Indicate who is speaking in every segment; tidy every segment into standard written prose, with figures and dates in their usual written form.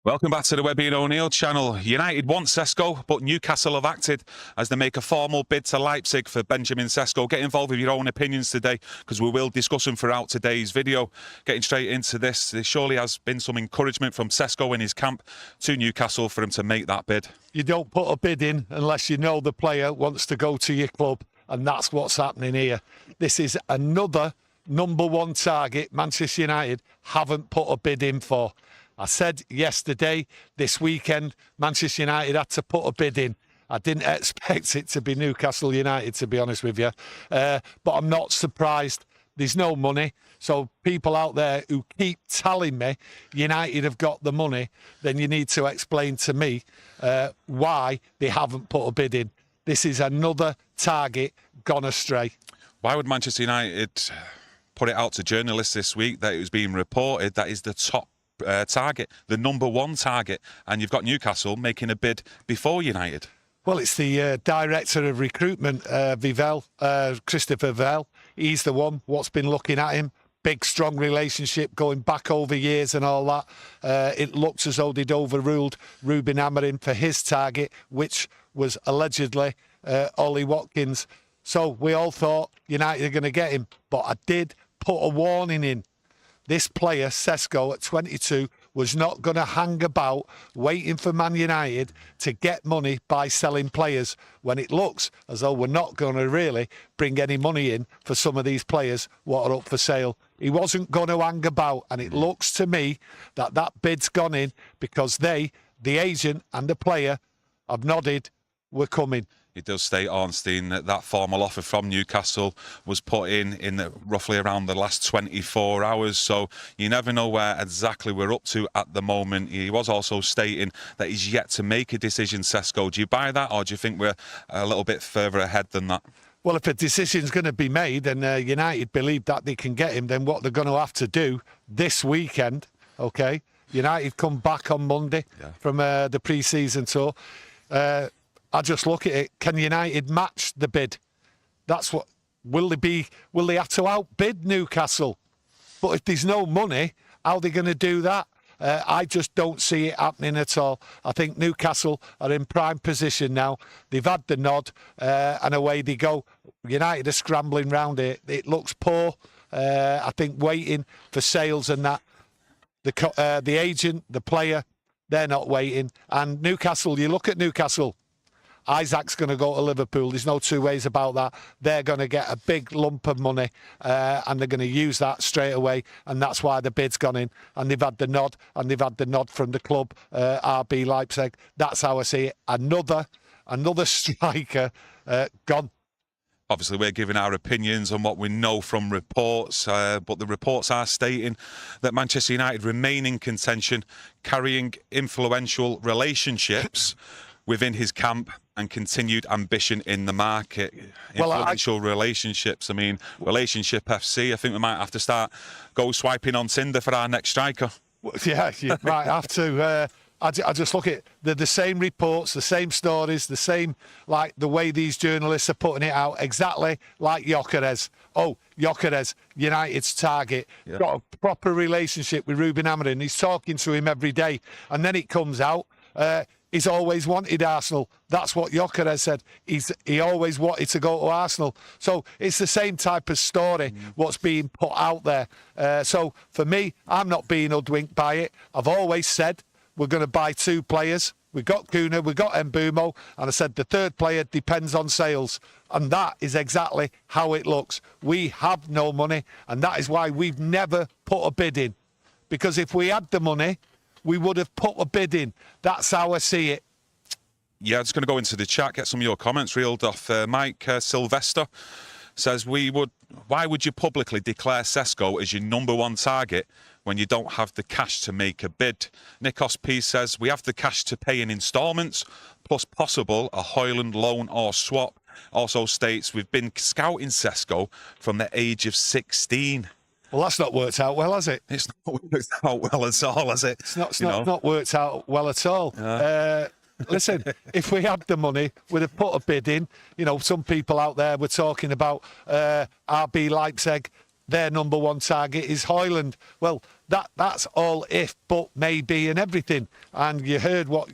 Speaker 1: Welcome back to the Webby O'Neill channel. United want Sesko, but Newcastle have acted as they make a formal bid to Leipzig for Benjamin Šeško. Get involved with your own opinions today, because we will discuss them throughout today's video. Getting straight into this, there surely has been some encouragement from Sesko in his camp to Newcastle for him to make that bid.
Speaker 2: You don't put a bid in unless you know the player wants to go to your club, and that's what's happening here. This is another #1 target Manchester United haven't put a bid in for. I said yesterday, this weekend, Manchester United had to put a bid in. I didn't expect it to be Newcastle United, to be honest with you. But I'm not surprised. There's no money. So people out there who keep telling me United have got the money, then you need to explain to me why they haven't put a bid in. This is another target gone astray.
Speaker 1: Why would Manchester United put it out to journalists this week that it was being reported that is the top target, the #1 target, and you've got Newcastle making a bid before United?
Speaker 2: Well, it's the director of recruitment, Christopher Vell. He's the one what's been looking at him. Big, strong relationship going back over years and all that. It looks as though they'd overruled Ruben Amorim for his target, which was allegedly Ollie Watkins. So we all thought United are going to get him, but I did put a warning in. This player, Sesko, at 22, was not going to hang about waiting for Man United to get money by selling players, when it looks as though we're not going to really bring any money in for some of these players what are up for sale. He wasn't going to hang about, and it looks to me that that bid's gone in because they, the agent and the player, have nodded, we're coming.
Speaker 1: It does state, Ornstein, that that formal offer from Newcastle was put in roughly around the last 24 hours. So you never know where exactly we're up to at the moment. He was also stating that he's yet to make a decision, Sesko. Do you buy that, or do you think we're a little bit further ahead than that?
Speaker 2: Well, if a decision's going to be made and United believe that they can get him, then what they're going to have to do this weekend, okay? United come back on Monday from the pre-season tour. I just look at it. Can United match the bid? That's what. Will they have to outbid Newcastle? But if there's no money, how are they going to do that? I just don't see it happening at all. I think Newcastle are in prime position now. They've had the nod, and away they go. United are scrambling round it. It looks poor. I think waiting for sales and that. The agent, the player, they're not waiting. And Newcastle, you look at Newcastle. Isaac's going to go to Liverpool. There's no two ways about that. They're going to get a big lump of money, and they're going to use that straight away, and that's why the bid's gone in. And they've had the nod, and they've had the nod from the club, RB Leipzig. That's how I see it. Another striker gone.
Speaker 1: Obviously, we're giving our opinions on what we know from reports, but the reports are stating that Manchester United remain in contention, carrying influential relationships within his camp and continued ambition in the market. Influential relationships. I mean, Relationship FC. I think we might have to start swiping on Tinder for our next striker.
Speaker 2: Yeah, you might have to. I just look at the same reports, the same stories, the same, like the way these journalists are putting it out, exactly like Gyökeres. Oh, Gyökeres, United's target.
Speaker 1: Yeah.
Speaker 2: Got a proper relationship with Ruben Amorim. He's talking to him every day. And then it comes out, he's always wanted Arsenal. That's what Gyökeres said. He always wanted to go to Arsenal. So it's the same type of story what's being put out there. So for me, I'm not being hoodwinked by it. I've always said we're going to buy 2 players. We've got Kuna, we've got Mbumo, and I said the 3rd player depends on sales. And that is exactly how it looks. We have no money, and that is why we've never put a bid in. Because if we had the money, we would have put a bid in. That's how I see it.
Speaker 1: Yeah, I'm just going to go into the chat, get some of your comments reeled off. Mike Sylvester says, why would you publicly declare Sesko as your #1 target when you don't have the cash to make a bid? Nikos P says, we have the cash to pay in instalments, plus possible a Hojlund loan or swap. Also states, we've been scouting Sesko from the age of 16.
Speaker 2: Well, that's not worked out well, has it?
Speaker 1: It's not worked out well at all, has it?
Speaker 2: It's not worked out well at all. Listen, if we had the money, we'd have put a bid in. You know, some people out there were talking about RB Leipzig. Their #1 target is Hojlund. Well, that's all if, but, maybe and everything. And you heard what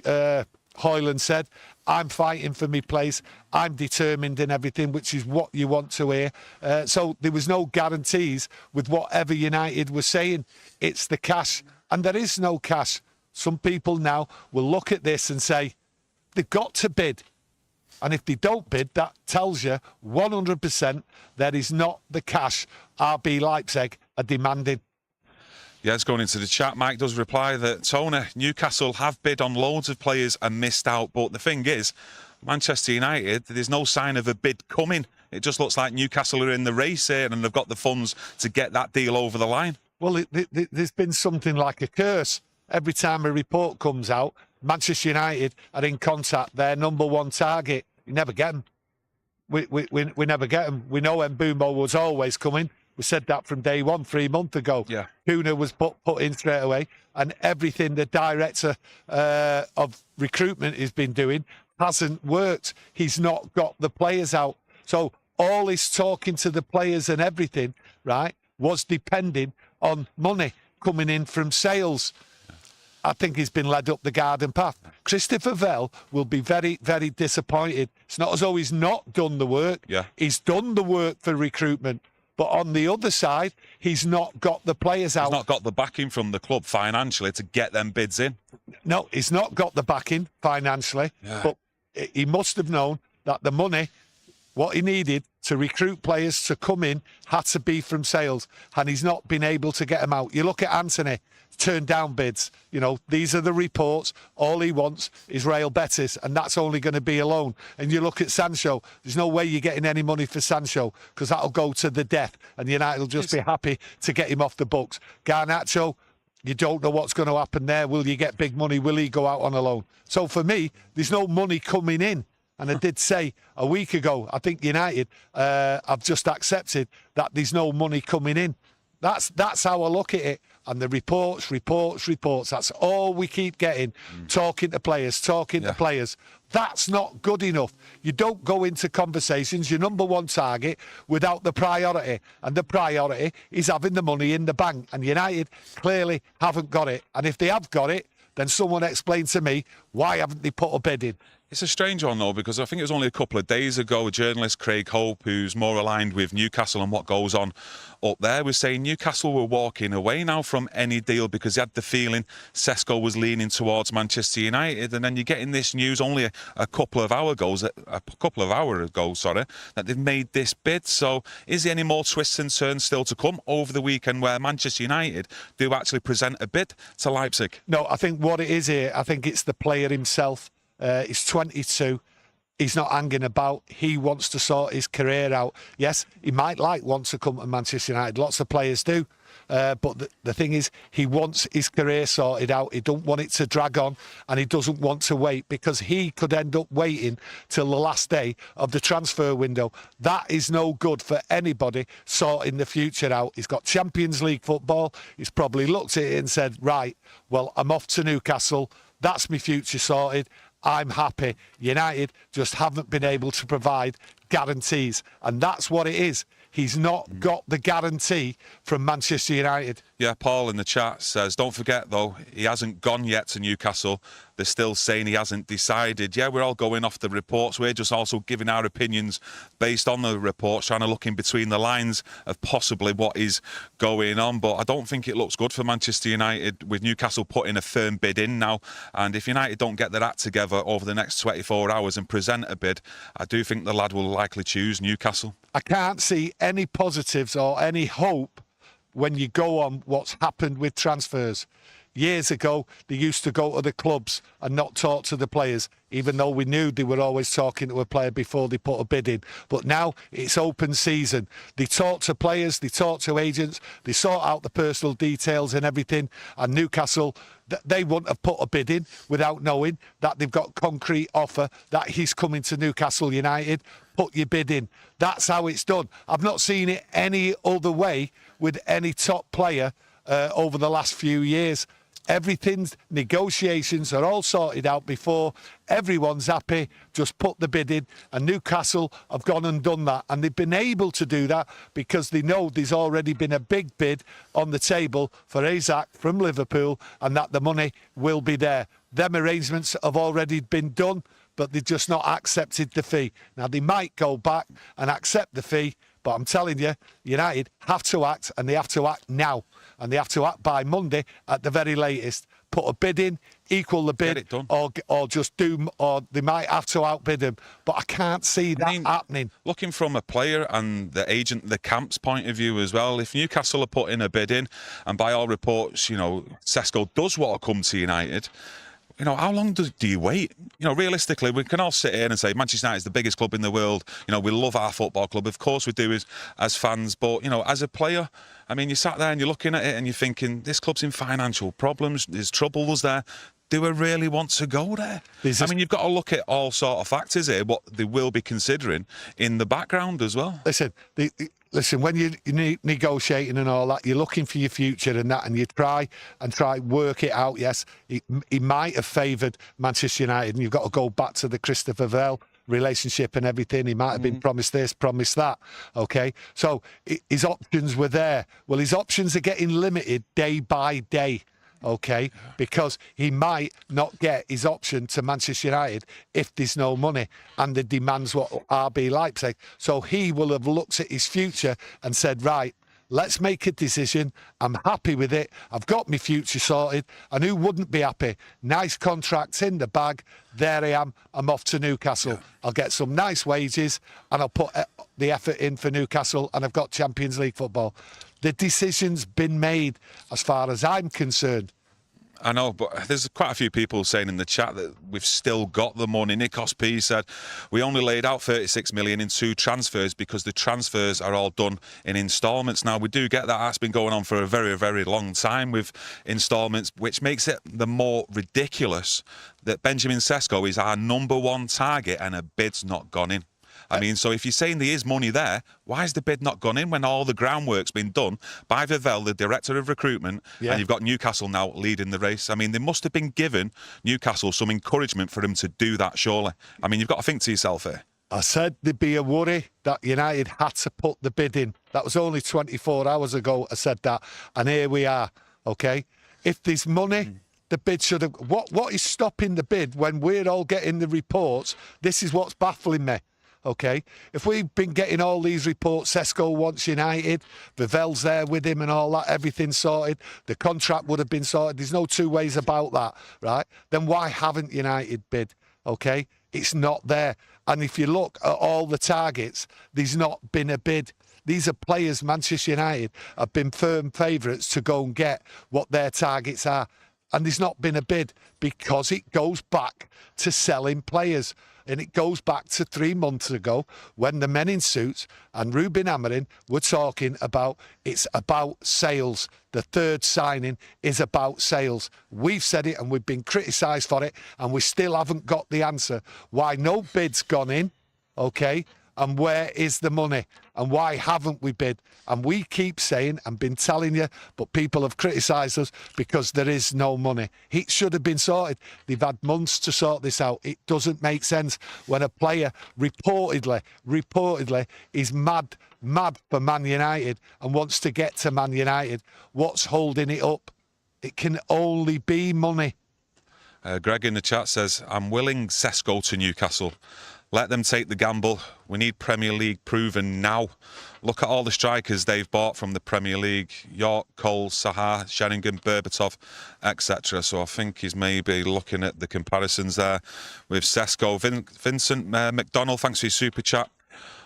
Speaker 2: Hojlund said. I'm fighting for me place. I'm determined in everything, which is what you want to hear. So there was no guarantees with whatever United was saying. It's the cash, and there is no cash. Some people now will look at this and say they've got to bid. And if they don't bid, that tells you 100% there is not the cash RB Leipzig are demanding.
Speaker 1: Yeah, it's going into the chat. Mike does reply that, Tony, Newcastle have bid on loads of players and missed out. But the thing is, Manchester United, there's no sign of a bid coming. It just looks like Newcastle are in the race here and they've got the funds to get that deal over the line.
Speaker 2: Well, there's been something like a curse. Every time a report comes out, Manchester United are in contact, their number one target. You never get them. We never get them. We know Mbeumo was always coming. We said that from day one, 3 months ago.
Speaker 1: Yeah.
Speaker 2: Kuna was put in straight away. And everything the director of recruitment has been doing hasn't worked. He's not got the players out. So all his talking to the players and everything, right, was depending on money coming in from sales. I think he's been led up the garden path. Christopher Vell will be very, very disappointed. It's not as though he's not done the work.
Speaker 1: Yeah.
Speaker 2: He's done the work for recruitment. But on the other side, he's not got the players out.
Speaker 1: He's not got the backing from the club financially to get them bids in.
Speaker 2: No, he's not got the backing financially.
Speaker 1: Yeah.
Speaker 2: But he must have known that the money, what he needed to recruit players to come in, had to be from sales. And he's not been able to get them out. You look at Anthony, turned down bids. You know, these are the reports. All he wants is Real Betis, and that's only going to be a loan. And you look at Sancho, there's no way you're getting any money for Sancho because that'll go to the death, and United will just be happy to get him off the books. Garnacho, you don't know what's going to happen there. Will you get big money? Will he go out on a loan? So for me, there's no money coming in. And I did say a week ago, I think United have just accepted that there's no money coming in. That's how I look at it. And the reports. That's all we keep getting. Talking to players. That's not good enough. You don't go into conversations, your number one target, without the priority. And the priority is having the money in the bank. And United clearly haven't got it. And if they have got it, then someone explain to me, why haven't they put a bid in?
Speaker 1: It's a strange one, though, because I think it was only a couple of days ago, a journalist, Craig Hope, who's more aligned with Newcastle and what goes on up there, was saying Newcastle were walking away now from any deal because he had the feeling Sesko was leaning towards Manchester United. And then you're getting this news only a couple of hours ago, that they've made this bid. So is there any more twists and turns still to come over the weekend where Manchester United do actually present a bid to Leipzig?
Speaker 2: No, I think what it is here, I think it's the player himself. He's 22. He's not hanging about. He wants to sort his career out. Yes, he might want to come to Manchester United. Lots of players do. But the thing is, he wants his career sorted out. He don't want it to drag on, and he doesn't want to wait because he could end up waiting till the last day of the transfer window. That is no good for anybody sorting the future out. He's got Champions League football. He's probably looked at it and said, right, well, I'm off to Newcastle. That's my future sorted. I'm happy. United just haven't been able to provide guarantees. And that's what it is. He's not got the guarantee from Manchester United.
Speaker 1: Yeah, Paul in the chat says, don't forget, though, he hasn't gone yet to Newcastle. They're still saying he hasn't decided. Yeah, we're all going off the reports. We're just also giving our opinions based on the reports, trying to look in between the lines of possibly what is going on. But I don't think it looks good for Manchester United with Newcastle putting a firm bid in now. And if United don't get their act together over the next 24 hours and present a bid, I do think the lad will likely choose Newcastle.
Speaker 2: I can't see any positives or any hope when you go on what's happened with transfers. Years ago, they used to go to the clubs and not talk to the players, even though we knew they were always talking to a player before they put a bid in. But now it's open season. They talk to players, they talk to agents, they sort out the personal details and everything. And Newcastle, they wouldn't have put a bid in without knowing that they've got concrete offer that he's coming to Newcastle United. Put your bid in. That's how it's done. I've not seen it any other way with any top player over the last few years. Everything's negotiations are all sorted out before. Everyone's happy. Just put the bid in. And Newcastle have gone and done that. And they've been able to do that because they know there's already been a big bid on the table for Isaac from Liverpool and that the money will be there. Them arrangements have already been done, but they've just not accepted the fee. Now, they might go back and accept the fee, but I'm telling you, United have to act, and they have to act now. And they have to act by Monday at the very latest. Put a bid in, equal the bid, or just do, or they might have to outbid him. But I can't see that happening.
Speaker 1: Looking from a player and the agent, the camp's point of view as well, if Newcastle are putting a bid in, and by all reports, you know, Sesko does want to come to United, you know, how long do you wait? You know, realistically, we can all sit here and say Manchester United is the biggest club in the world. You know, we love our football club. Of course we do as fans. But, you know, as a player, I mean, you sat there and you're looking at it and you're thinking, this club's in financial problems. There's troubles there. Do I really want to go there? I mean, you've got to look at all sort of factors here, what they will be considering in the background as well.
Speaker 2: Listen, when you're negotiating and all that, you're looking for your future and that, and you try work it out. Yes, he might have favoured Manchester United, and you've got to go back to the Christopher Vell relationship and everything. He might have been promised this, promised that. Okay, so his options were there. Well, his options are getting limited day by day. Okay, because he might not get his option to Manchester United if there's no money and the demands what RB Leipzig. So he will have looked at his future and said, right, let's make a decision. I'm happy with it. I've got my future sorted. And who wouldn't be happy? Nice contracts in the bag. There I am. I'm off to Newcastle. I'll get some nice wages and I'll put the effort in for Newcastle, and I've got Champions League football. The decision's been made as far as I'm concerned.
Speaker 1: I know, but there's quite a few people saying in the chat that we've still got the money. Nikos P said, we only laid out 36 million in 2 transfers because the transfers are all done in instalments. Now, we do get that. That's been going on for a very, very long time with instalments, which makes it the more ridiculous that Benjamin Šeško is our #1 target and a bid's not gone in. I mean, so if you're saying there is money there, why has the bid not gone in when all the groundwork's been done by Vivell, the director of recruitment, and you've got Newcastle now leading the race? I mean, they must have been given Newcastle some encouragement for him to do that, surely. I mean, you've got to think to yourself here.
Speaker 2: I said there'd be a worry that United had to put the bid in. That was only 24 hours ago I said that, and here we are, okay? If there's money... The bid should have... What is stopping the bid when we're all getting the reports? This is what's baffling me. Okay, if we've been getting all these reports, Sesko wants United, Vivell's there with him and all that, everything's sorted, the contract would have been sorted, there's no two ways about that, right? Then why haven't United bid? Okay, it's not there. And if you look at all the targets, there's not been a bid. These are players Manchester United have been firm favourites to go and get what their targets are. And there's not been a bid because it goes back to selling players. And it goes back to 3 months ago when the men in suits and Ruben Amorim were talking about it's about sales. The third signing is about sales. We've said it and we've been criticised for it, and we still haven't got the answer. Why no bid's gone in, okay? And where is the money? And why haven't we bid? And we keep saying and been telling you, but people have criticised us because there is no money. It should have been sorted. They've had months to sort this out. It doesn't make sense when a player reportedly is mad for Man United and wants to get to Man United. What's holding it up? It can only be money.
Speaker 1: Greg in the chat says, I'm willing Sesko to Newcastle. Let them take the gamble. We need Premier League proven now. Look at all the strikers they've bought from the Premier League. York, Cole, Sahar, Sheringham, Berbatov, etc. So I think he's maybe looking at the comparisons there with Sesko. Vincent McDonald, thanks for your super chat.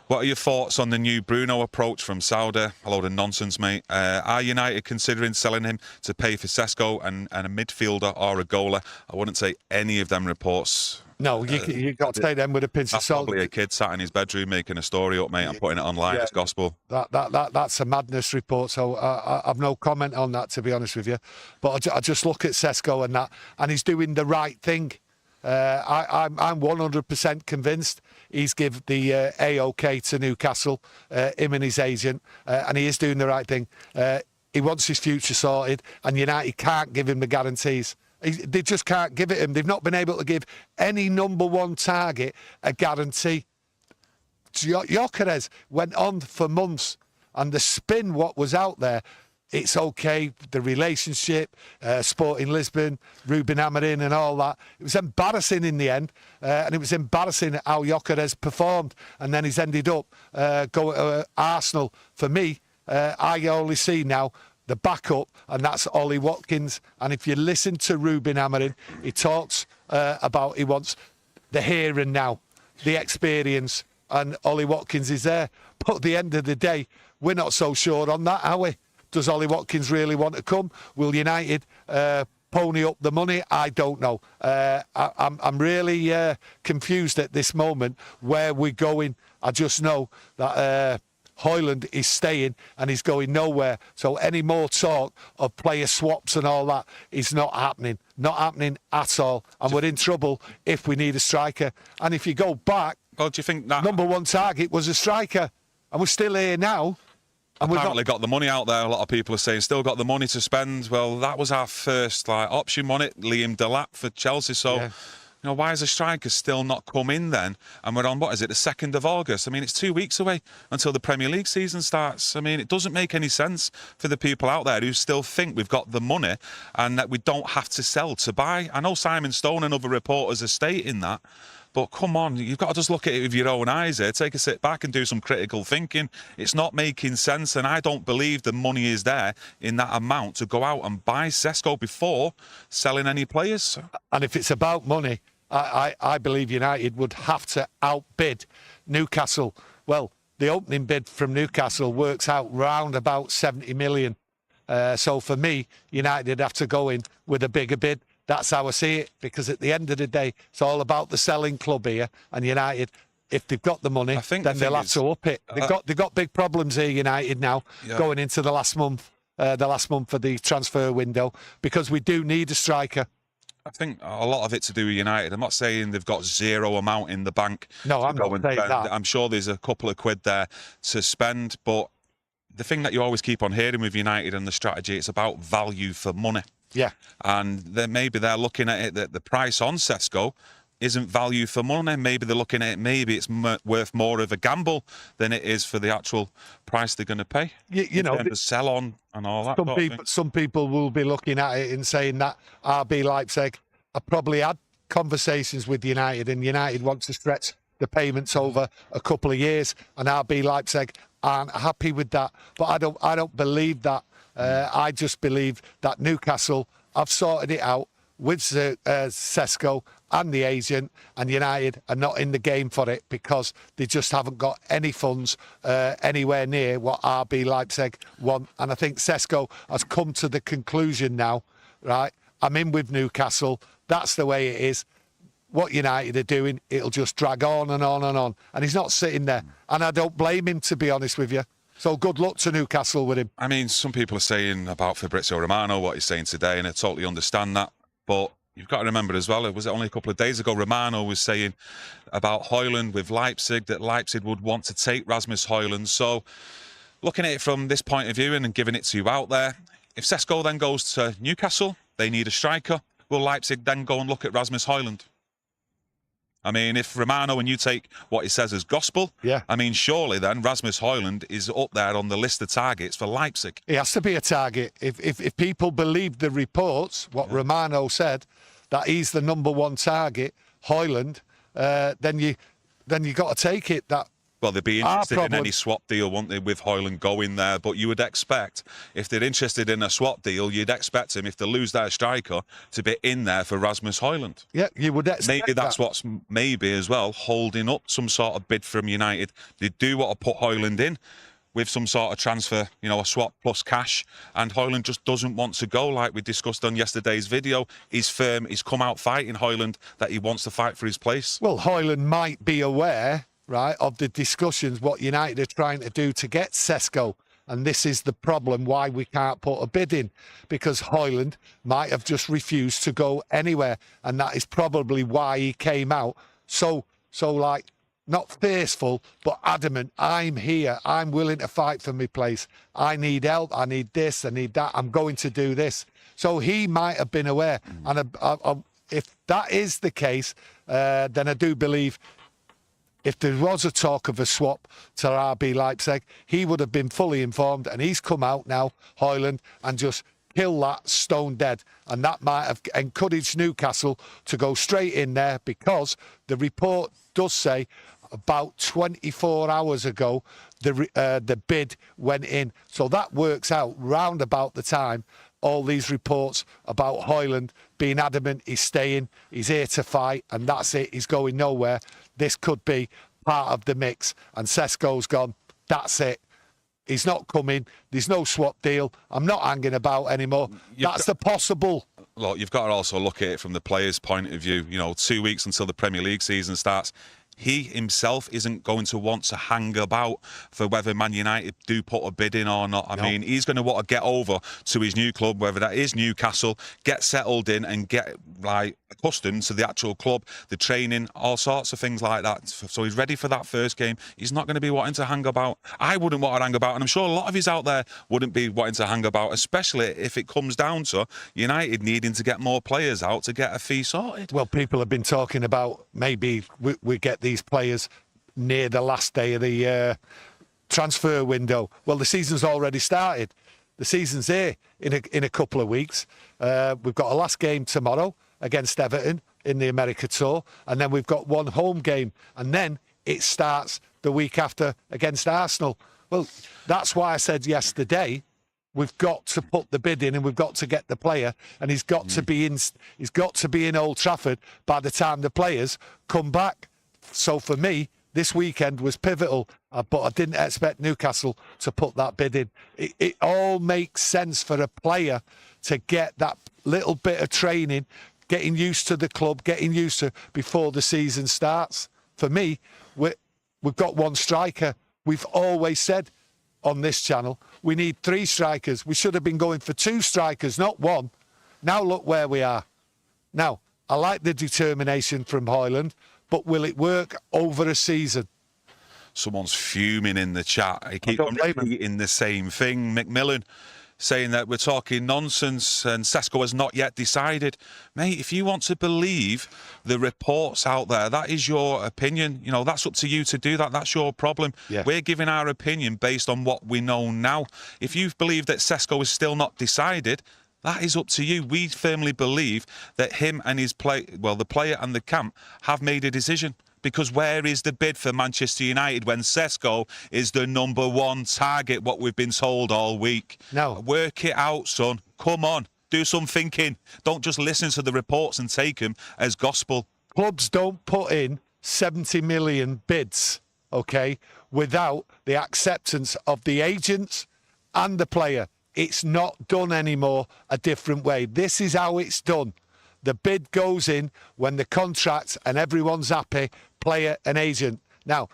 Speaker 1: What are your thoughts on the new Bruno approach from Saudi? A load of nonsense, mate. Are United considering selling him to pay for Sesko and a midfielder or a goalie? I wouldn't say any of them reports.
Speaker 2: No, you got to take them with a pinch of salt.
Speaker 1: Probably a kid sat in his bedroom making a story up, mate, and putting it online as gospel.
Speaker 2: That's a madness report, so I've no comment on that, to be honest with you. But I just look at Sesko and that, and he's doing the right thing. I'm 100% convinced he's given the A-OK to Newcastle, him and his agent, and he is doing the right thing. he wants his future sorted, and United can't give him the guarantees. They just can't give it him. They've not been able to give any number one target a guarantee. Gyökeres went on for months, and the spin what was out there, it's okay, the relationship, Sporting Lisbon, Ruben Amorim and all that. It was embarrassing in the end, and it was embarrassing how Gyökeres performed, and then he's ended up going to Arsenal. For me, I only see now the backup, and that's Ollie Watkins. And if you listen to Ruben Amorim, he talks about he wants the here and now, the experience, and Ollie Watkins is there. But at the end of the day, we're not so sure on that, are we? Does Ollie Watkins really want to come? Will United pony up the money? I don't know. I'm really confused at this moment where we're going. I just know that Hojlund is staying and he's going nowhere. So any more talk of player swaps and all that is not happening. Not happening at all. And we're in trouble if we need a striker. And if you go back,
Speaker 1: well, do you think that
Speaker 2: number one target was a striker? And we're still here now. And
Speaker 1: apparently got the money out there. A lot of people are saying still got the money to spend. Well, that was our first option on it, Liam Delap for Chelsea. So, you know, why is a striker still not come in then? And we're on, what is it, the 2nd of August? I mean, it's 2 weeks away until the Premier League season starts. I mean, it doesn't make any sense for the people out there who still think we've got the money and that we don't have to sell to buy. I know Simon Stone and other reporters are stating that. But come on, you've got to just look at it with your own eyes here. Take a sit back and do some critical thinking. It's not making sense, and I don't believe the money is there in that amount to go out and buy Sesko before selling any players.
Speaker 2: And if it's about money, I believe United would have to outbid Newcastle. Well, the opening bid from Newcastle works out round about 70 million. So for me, United would have to go in with a bigger bid. That's how I see it, because at the end of the day, it's all about the selling club here. And United, if they've got the money, then they'll have to up it. They've got big problems here, United, now, going into the last month of the transfer window, because we do need a striker.
Speaker 1: I think a lot of it to do with United. I'm not saying they've got zero amount in the bank.
Speaker 2: No, I'm not saying that.
Speaker 1: I'm sure there's a couple of quid there to spend, but the thing that you always keep on hearing with United and the strategy, it's about value for money.
Speaker 2: Yeah.
Speaker 1: And then maybe they're looking at it that the price on Sesko isn't value for money. Maybe they're looking at it, maybe it's worth more of a gamble than it is for the actual price they're going to pay.
Speaker 2: You know,
Speaker 1: the sell on and all that.
Speaker 2: Some people will be looking at it and saying that RB Leipzig have probably had conversations with United, and United wants to stretch the payments over a couple of years, and RB Leipzig aren't happy with that. But I don't believe that. I just believe that Newcastle have sorted it out with Sesko and the agent, and United are not in the game for it because they just haven't got any funds anywhere near what RB Leipzig want. And I think Sesko has come to the conclusion now, right? I'm in with Newcastle. That's the way it is. What United are doing, it'll just drag on and on and on. And he's not sitting there. And I don't blame him, to be honest with you. So good luck to Newcastle with him.
Speaker 1: I mean, some people are saying about Fabrizio Romano, what he's saying today, and I totally understand that. But you've got to remember as well, it was only a couple of days ago, Romano was saying about Hojlund with Leipzig, that Leipzig would want to take Rasmus Hojlund. So looking at it from this point of view and giving it to you out there, if Sesko then goes to Newcastle, they need a striker. Will Leipzig then go and look at Rasmus Hojlund? I mean, if Romano and you take what he says as gospel, I mean, surely then Rasmus Hojlund is up there on the list of targets for Leipzig.
Speaker 2: He has to be a target. If people believe the reports, what Romano said, that he's the number one target, Hojlund, then you got to take it.
Speaker 1: Well, they'd be interested in any swap deal, wouldn't they, with Hojlund going there? But you would expect, if they're interested in a swap deal, you'd expect him, if they lose their striker, to be in there for Rasmus Hojlund.
Speaker 2: Yeah, you would expect
Speaker 1: maybe that's what's maybe as well holding up some sort of bid from United. They do want to put Hojlund in with some sort of transfer, you know, a swap plus cash, and Hojlund just doesn't want to go, like we discussed on yesterday's video. He's firm, he's come out fighting, Hojlund, that he wants to fight for his place.
Speaker 2: Well, Hojlund might be aware, right, of the discussions what United are trying to do to get Sesko. And this is the problem why we can't put a bid in, because Hojlund might have just refused to go anywhere. And that is probably why he came out so like not fearful, but adamant. I'm here. I'm willing to fight for my place. I need help. I need this. I need that. I'm going to do this. So he might have been aware. And if that is the case, then I do believe if there was a talk of a swap to RB Leipzig, he would have been fully informed. And he's come out now, Hojlund, and just kill that stone dead. And that might have encouraged Newcastle to go straight in there, because the report does say about 24 hours ago the bid went in. So that works out round about the time all these reports about Hojlund being adamant he's staying, he's here to fight, and that's it, he's going nowhere. This could be part of the mix, and Sesko's gone, that's it. He's not coming. There's no swap deal. I'm not hanging about anymore. That's the possible.
Speaker 1: Look, you've got to also look at it from the player's point of view. You know, 2 weeks until the Premier League season starts. He himself isn't going to want to hang about for whether Man United do put a bid in or not. I mean, he's going to want to get over to his new club, whether that is Newcastle, get settled in and get, like, accustomed to the actual club, the training, all sorts of things like that. So he's ready for that first game. He's not going to be wanting to hang about. I wouldn't want to hang about, and I'm sure a lot of yous out there wouldn't be wanting to hang about, especially if it comes down to United needing to get more players out to get a fee sorted.
Speaker 2: Well, people have been talking about maybe we get these players near the last day of the transfer window. Well, the season's already started. The season's here in a couple of weeks. We've got a last game tomorrow against Everton in the America Tour, and then we've got one home game, and then it starts the week after against Arsenal. Well, that's why I said yesterday we've got to put the bid in, and we've got to get the player, and he's got to be in. He's got to be in Old Trafford by the time the players come back. So for me, this weekend was pivotal, but I didn't expect Newcastle to put that bid in. It all makes sense for a player to get that little bit of training, getting used to the club, getting used to before the season starts. For me, we've got one striker. We've always said on this channel, we need 3 strikers. We should have been going for 2 strikers, not 1. Now look where we are. Now, I like the determination from Hojlund, but will it work over a season?
Speaker 1: Someone's fuming in the chat. I keep on repeating the same thing. Macmillan saying that we're talking nonsense and Sesko has not yet decided. Mate, if you want to believe the reports out there, that is your opinion. You know, that's up to you to do that. That's your problem. Yeah. We're giving our opinion based on what we know now. If you believe that Sesko is still not decided, that is up to you. We firmly believe that him and his the player and the camp have made a decision. Because where is the bid for Manchester United when Sesko is the #1 target, what we've been told all week?
Speaker 2: No.
Speaker 1: Work it out, son. Come on. Do some thinking. Don't just listen to the reports and take them as gospel.
Speaker 2: Clubs don't put in 70 million bids, okay, without the acceptance of the agents and the player. It's not done anymore a different way. This is how it's done. The bid goes in when the contract and everyone's happy, player and agent. Now,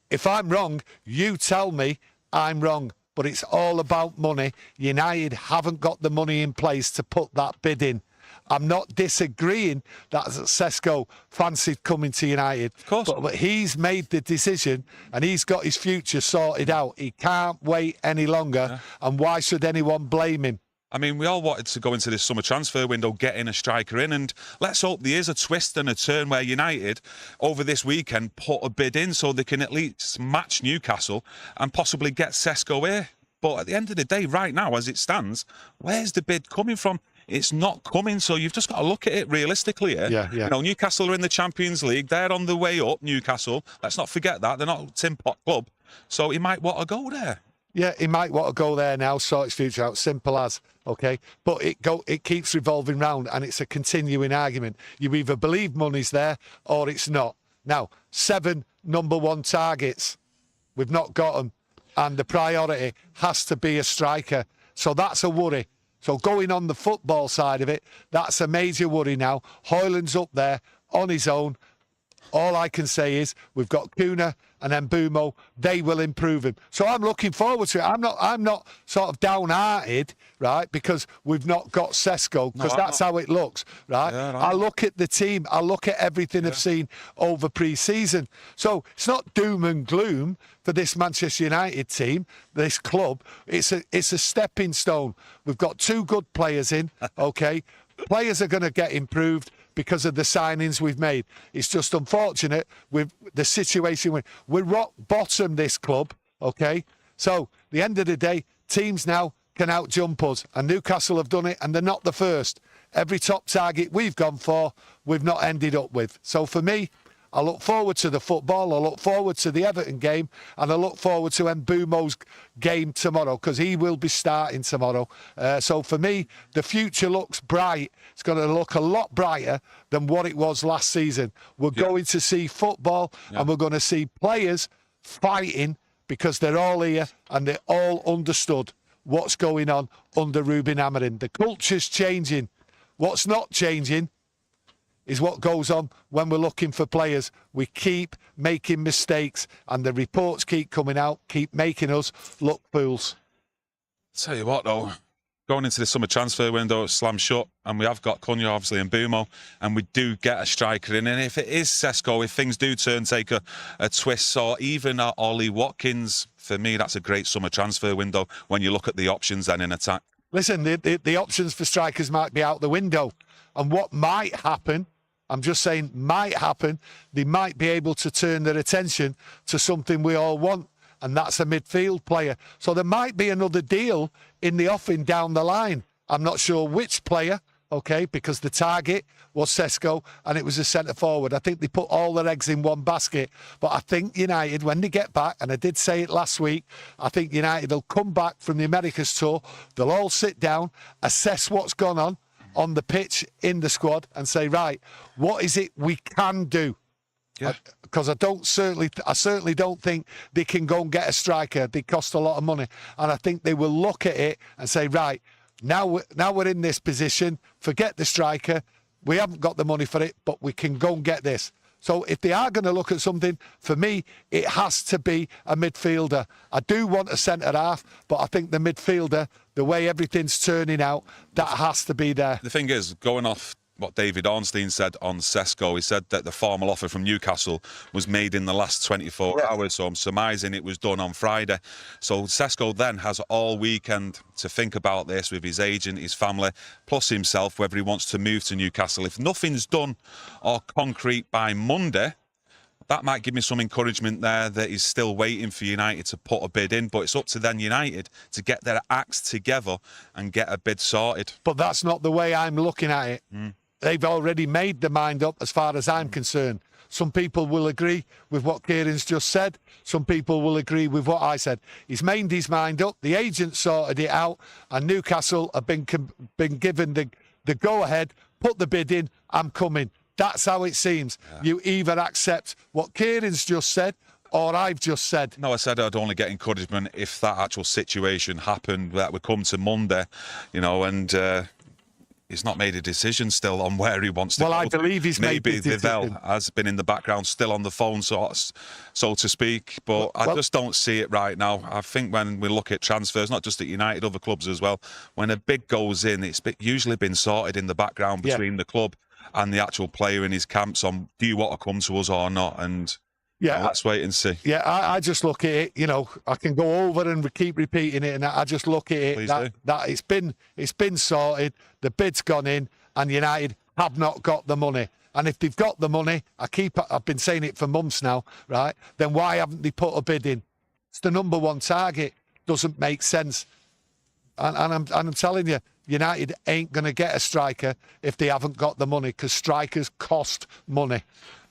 Speaker 2: if I'm wrong, you tell me I'm wrong. But it's all about money. United haven't got the money in place to put that bid in. I'm not disagreeing that Sesko fancied coming to United.
Speaker 1: Of course.
Speaker 2: But he's made the decision and he's got his future sorted out. He can't wait any longer. Yeah. And why should anyone blame him?
Speaker 1: I mean, we all wanted to go into this summer transfer window, getting a striker in, and let's hope there is a twist and a turn where United, over this weekend, put a bid in so they can at least match Newcastle and possibly get Sesko here. But at the end of the day, right now, as it stands, where's the bid coming from? It's not coming, so you've just got to look at it realistically here.
Speaker 2: Yeah.
Speaker 1: You know, Newcastle are in the Champions League. They're on the way up, Newcastle. Let's not forget that. They're not a tin pot club. So he might want to go there.
Speaker 2: Yeah, he might want to go there now, sort his future out, simple as, okay? But it keeps revolving round and it's a continuing argument. You either believe money's there or it's not. Now, 7 #1 targets. We've not got them. And the priority has to be a striker. So that's a worry. So going on the football side of it, that's a major worry now. Hojlund's up there on his own. all I can say is we've got Kuna and Mbumo. They will improve him. So I'm looking forward to it. I'm not sort of downhearted, right, because we've not got Sesko, because that's how it looks, right?
Speaker 1: Yeah,
Speaker 2: I look at the team. I look at everything I've seen over pre-season. So it's not doom and gloom for this Manchester United team, this club. It's a stepping stone. We've got 2 good players in, okay? Players are going to get improved because of the signings we've made. It's just unfortunate with the situation. We're rock bottom, this club, okay? So, the end of the day, teams now can outjump us. And Newcastle have done it, and they're not the first. Every top target we've gone for, we've not ended up with. So, for me, I look forward to the football. I look forward to the Everton game, and I look forward to Mbumo's game tomorrow, because he will be starting tomorrow. So for me, the future looks bright. It's going to look a lot brighter than what it was last season. We're going to see football, and we're going to see players fighting, because they're all here and they're all understood what's going on under Ruben Amorim. The culture's changing. What's not changing is what goes on when we're looking for players. We keep making mistakes, and the reports keep coming out, keep making us look fools.
Speaker 1: Tell you what, though, going into the summer transfer window, slam shut, and we have got Cunha, obviously, and Mbumo, and we do get a striker in. And if it is Sesko, if things do take a twist, or even Ollie Watkins, for me, that's a great summer transfer window when you look at the options then in attack.
Speaker 2: Listen, the options for strikers might be out the window. And what might happen, I'm just saying might happen, they might be able to turn their attention to something we all want, and that's a midfield player. So there might be another deal in the offing down the line. I'm not sure which player, okay, because the target was Sesko and it was a centre-forward. I think they put all their eggs in one basket. But I think United, when they get back, and I did say it last week, I think United will come back from the Americas tour, they'll all sit down, assess what's gone on the pitch, in the squad, and say, right, what is it we can do? Because I certainly don't think they can go and get a striker. They cost a lot of money. And I think they will look at it and say, right, now we're in this position, forget the striker, we haven't got the money for it, but we can go and get this. So if they are going to look at something, for me, it has to be a midfielder. I do want a centre-half, but I think the midfielder, the way everything's turning out, that has to be there.
Speaker 1: The thing is, going off what David Ornstein said on Sesko, he said that the formal offer from Newcastle was made in the last 24 hours, so I'm surmising it was done on Friday. So Sesko then has all weekend to think about this with his agent, his family, plus himself, whether he wants to move to Newcastle. If nothing's done or concrete by Monday, that might give me some encouragement there that he's still waiting for United to put a bid in. But it's up to then United to get their acts together and get a bid sorted.
Speaker 2: But that's not the way I'm looking at it. They've already made their mind up as far as I'm concerned. Some people will agree with what Kieron's just said. Some people will agree with what I said. He's made his mind up. The agent sorted it out. And Newcastle have been given the go-ahead. Put the bid in. I'm coming. That's how it seems. You either accept what Kieron's just said or I've just said.
Speaker 1: No, I said I'd only get encouragement if that actual situation happened, that would come to Monday, you know, and he's not made a decision still on where he wants to go.
Speaker 2: Well, I believe he's made the decision.
Speaker 1: Maybe Vivell has been in the background, still on the phone, so to speak, but I just don't see it right now. I think when we look at transfers, not just at United, other clubs as well, when a bid goes in, it's usually been sorted in the background between the club and the actual player in his camps on, do you want to come to us or not? And let's wait and see.
Speaker 2: Yeah, I just look at it, you know, I can go over and keep repeating it, and I just look at it that it's been sorted, the bid's gone in, and United have not got the money. And if they've got the money, I've been saying it for months now, right? Then why haven't they put a bid in? It's the number one target. Doesn't make sense. And I'm telling you, United ain't going to get a striker if they haven't got the money, because strikers cost money.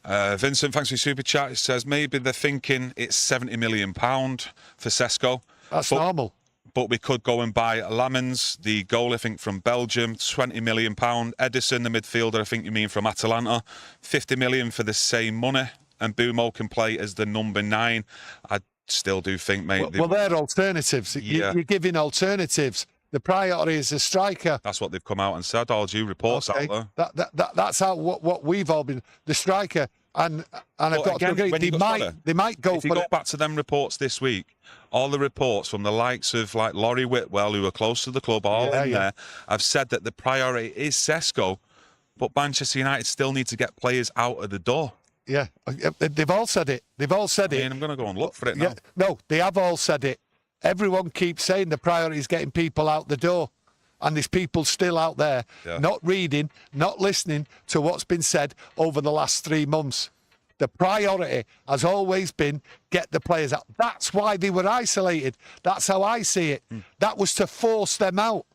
Speaker 1: Vincent, thanks for your super chat. It says maybe they're thinking it's £70 million for Sesko.
Speaker 2: That's normal.
Speaker 1: But we could go and buy Lamens, the goal, I think, from Belgium, £20 million. Edison, the midfielder, I think you mean from Atalanta, £50 million for the same money. And Mbumo can play as the number 9. I still do think, mate.
Speaker 2: Well, they're alternatives. You're giving alternatives. The priority is a striker.
Speaker 1: That's what they've come out and said. All due reports out there.
Speaker 2: That's how what we've all been. The striker, And I've got to agree, they might go
Speaker 1: if you go back to them reports this week, all the reports from the likes of like Laurie Whitwell, who are close to the club, there, have said that the priority is Sesko, but Manchester United still need to get players out of the door.
Speaker 2: Yeah, they've all said it. They've all said it.
Speaker 1: I'm going to go and look for it now.
Speaker 2: No, they have all said it. Everyone keeps saying the priority is getting people out the door. And there's people still out there not reading, not listening to what's been said over the last 3 months. The priority has always been get the players out. That's why they were isolated. That's how I see it. That was to force them out.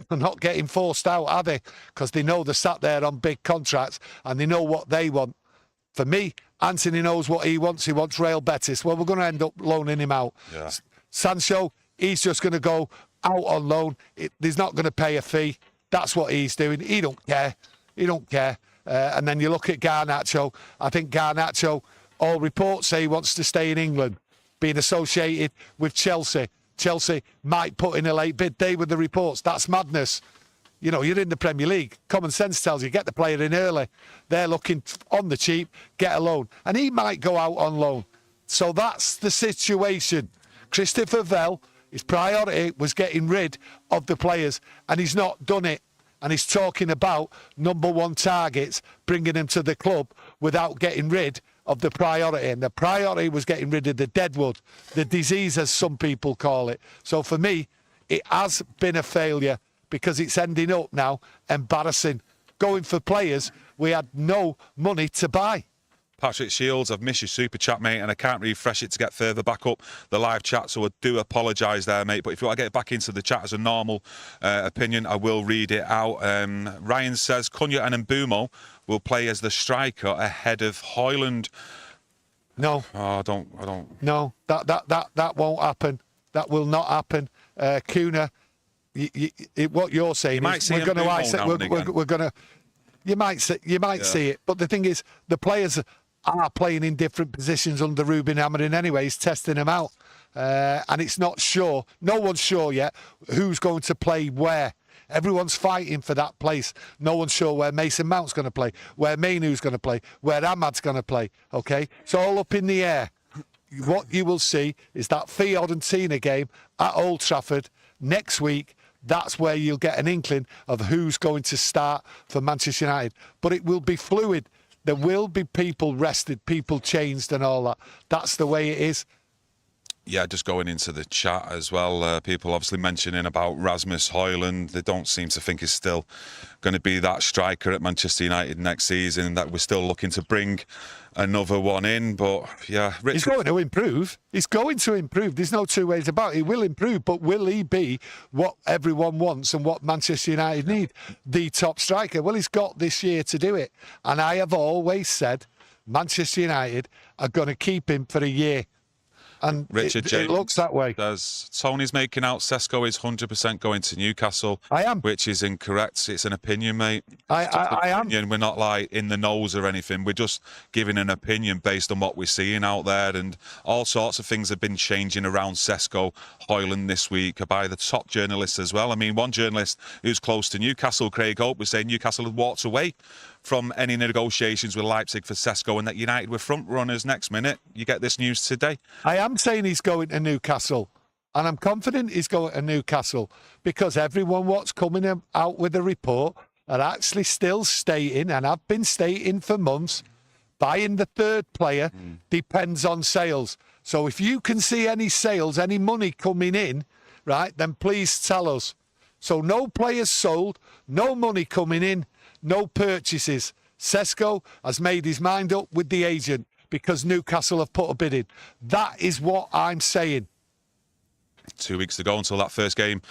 Speaker 2: They're not getting forced out, are they? Because they know they're sat there on big contracts and they know what they want. For me, Anthony knows what he wants. He wants Real Betis. Well, we're going to end up loaning him out. Yeah. Sancho, he's just going to go out on loan. He's not going to pay a fee. That's what he's doing. He don't care. He don't care. And then you look at Garnacho. I think Garnacho, all reports say he wants to stay in England, being associated with Chelsea. Chelsea might put in a late bid. They were the reports. That's madness. You know, you're in the Premier League. Common sense tells you get the player in early. They're looking on the cheap, get a loan. And he might go out on loan. So that's the situation. Christopher Vell, his priority was getting rid of the players, and he's not done it. And he's talking about #1 targets, bringing them to the club without getting rid of the priority. And the priority was getting rid of the deadwood, the disease, as some people call it. So for me, it has been a failure because it's ending up now embarrassing. Going for players we had no money to buy.
Speaker 1: Patrick Shields, I've missed your super chat, mate, and I can't refresh it to get further back up the live chat, so I do apologise there, mate. But if you want to get back into the chat as a normal opinion, I will read it out. Ryan says Cunha and Mbumo will play as the striker ahead of Hojlund.
Speaker 2: No.
Speaker 1: Oh, I don't.
Speaker 2: No, that won't happen. That will not happen. Cunha, what you're saying is we're going to. You might see it, but the thing is, the players are playing in different positions under Ruben Amorim anyway. He's testing them out, and it's not sure. No one's sure yet who's going to play where. Everyone's fighting for that place. No one's sure where Mason Mount's going to play, where Mainoo's going to play, where Ahmad's going to play. Okay, it's all up in the air. What you will see is that Fiorentina game at Old Trafford next week. That's where you'll get an inkling of who's going to start for Manchester United. But it will be fluid. There will be people rested, people changed and all that. That's the way it is.
Speaker 1: Yeah, just going into the chat as well, people obviously mentioning about Rasmus Hojlund. They don't seem to think he's still going to be that striker at Manchester United next season, that we're still looking to bring another one in. But yeah,
Speaker 2: he's going to improve. He's going to improve. There's no two ways about it. He will improve, but will he be what everyone wants and what Manchester United need? The top striker. Well, he's got this year to do it. And I have always said Manchester United are going to keep him for a year. And
Speaker 1: Richard James,
Speaker 2: it looks that way.
Speaker 1: Tony's making out Sesko is 100% going to Newcastle.
Speaker 2: I am.
Speaker 1: Which is incorrect. It's an opinion, mate.
Speaker 2: I am.
Speaker 1: We're not like in the nose or anything. We're just giving an opinion based on what we're seeing out there. And all sorts of things have been changing around Sesko Hojlund this week by the top journalists as well. I mean, one journalist who's close to Newcastle, Craig Hope, was saying Newcastle had walked away from any negotiations with Leipzig for Sesko and that United were front runners next minute. You get this news today.
Speaker 2: I am saying he's going to Newcastle, and I'm confident he's going to Newcastle because everyone what's coming out with a report are actually still stating, and I've been stating for months, buying the third player depends on sales. So if you can see any sales, any money coming in, right, then please tell us. So no players sold, no money coming in, no purchases. Sesko has made his mind up with the agent because Newcastle have put a bid in. That is what I'm saying.
Speaker 1: 2 weeks to go until that first game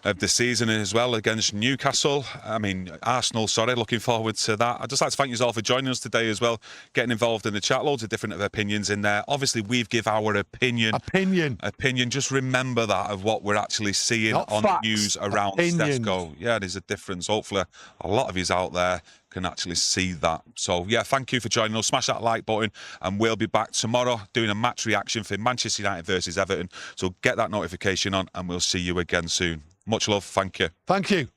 Speaker 1: of the season as well against Newcastle. I mean, Arsenal, sorry, looking forward to that. I'd just like to thank you all for joining us today as well, getting involved in the chat. Loads of different opinions in there. Obviously, we've give our opinion. Opinion. Just remember that of what we're actually seeing
Speaker 2: Not
Speaker 1: on
Speaker 2: facts,
Speaker 1: the news around Sesko. Yeah, there's a difference. Hopefully, a lot of yous out there can actually see that. So, yeah, thank you for joining us. Smash that like button, and we'll be back tomorrow doing a match reaction for Manchester United versus Everton. So get that notification on, and we'll see you again soon. Much love. Thank you.
Speaker 2: Thank you.